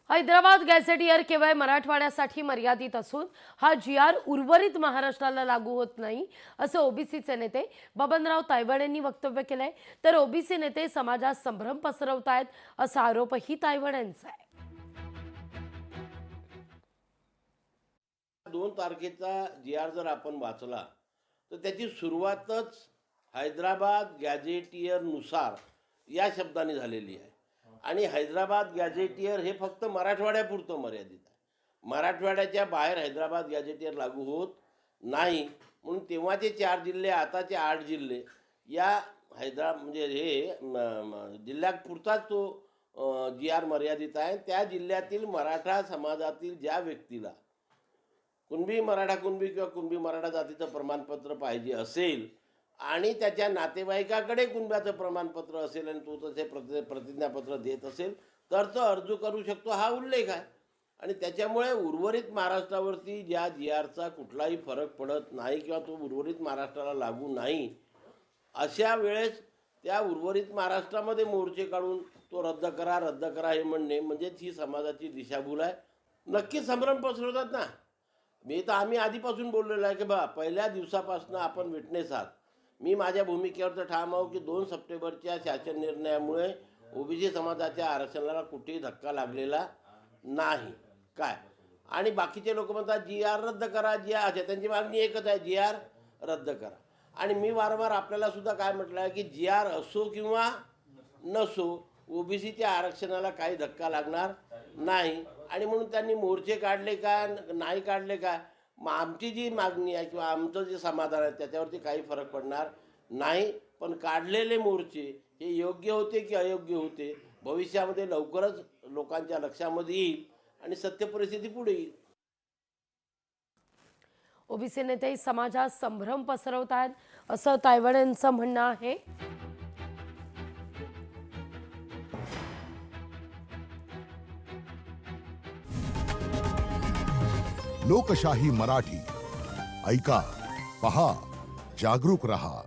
Hyderabad gazetteer केवळ मराठवाड्यासाठी मर्यादित असून हा जी.आर. उर्वरित महाराष्ट्राला लागू होत नाही असं ओबीसीचे नेते बबनराव तायवाड यांनी वक्तव्य केलंय। तर ओबीसी नेते समाजात संभ्रम पसरवतायत असा आरोपही तायवाड यांचा आहे। 2 तारखेचा जी.आर. जर आपण वाचला तर त्याची सुरुवातच हैदराबाद गॅझेटियर नुसार या शब्दाने झालेली आहे। आणि हैदराबाद गॅझेटियर हे फक्त मराठवाड्यापुरतं मर्यादित आहे। मराठवाड्याच्या बाहेर हैदराबाद गॅझेटियर लागू होत नाही। म्हणून तेव्हाचे 4 जिल्हे आताचे 8 जिल्हे या म्हणजे हे जिल्ह्यापुरताच तो जी.आर. मर्यादित आहे। त्या जिल्ह्यातील मराठा समाजातील ज्या व्यक्तीला कुणबी मराठा कुणबी किंवा कुणबी मराठा जातीचं प्रमाणपत्र पाहिजे असेल आणि त्याच्या नातेवाईकाकडे कुणब्याचं प्रमाणपत्र असेल आणि तो तसे प्रतिज्ञापत्र देत असेल तर तो अर्ज करू शकतो, हा उल्लेख आहे। आणि त्याच्यामुळे उर्वरित महाराष्ट्रावरती ज्या जी.आरचा कुठलाही फरक पडत नाही किंवा तो उर्वरित महाराष्ट्राला लागू नाही, अशा वेळेस त्या उर्वरित महाराष्ट्रामध्ये मोर्चे काढून तो रद्द करा हे म्हणणे म्हणजेच ही समाजाची दिशाभूल आहे। नक्कीच संभ्रम पसरवतात ना। आम्ही आधीपासून बोललेलो आहे की बा पहिल्या दिवसापासून आपण विटनेस आहात। मी माझ्या भूमिकेवर तर ठाम आहो की 2 सप्टेंबरच्या शासन निर्णयामुळे ओबीसी समाजाच्या आरक्षणाला कुठेही धक्का लागलेला नाही। काय आणि बाकीचे लोक म्हणतात जी.आर. रद्द करा, जी.आर. अच्छा त्यांची मागणी एकच आहे, जी.आर. रद्द करा। आणि मी वारंवार आपल्याला सुद्धा काय म्हटलं आहे की जी.आर. असो किंवा नसो ओबीसीच्या आरक्षणाला काही धक्का लागणार नाही। आणि म्हणून त्यांनी मोर्चे काढले का नाही काढले का, मग आमची जी मागणी आहे किंवा आमचं जे समाधान आहे त्याच्यावरती काही फरक पडणार नाही। पण काढलेले मोर्चे हे योग्य होते की अयोग्य होते भविष्यामध्ये लवकरच लोकांच्या लक्षामध्ये येईल आणि सत्य परिस्थिती पुढे येईल। ओबीसी नेते समाजात संभ्रम पसरवतायत असं तायवाड यांचं म्हणणं आहे। लोकशाही मराठी ऐका, पहा, जागरूक रहा।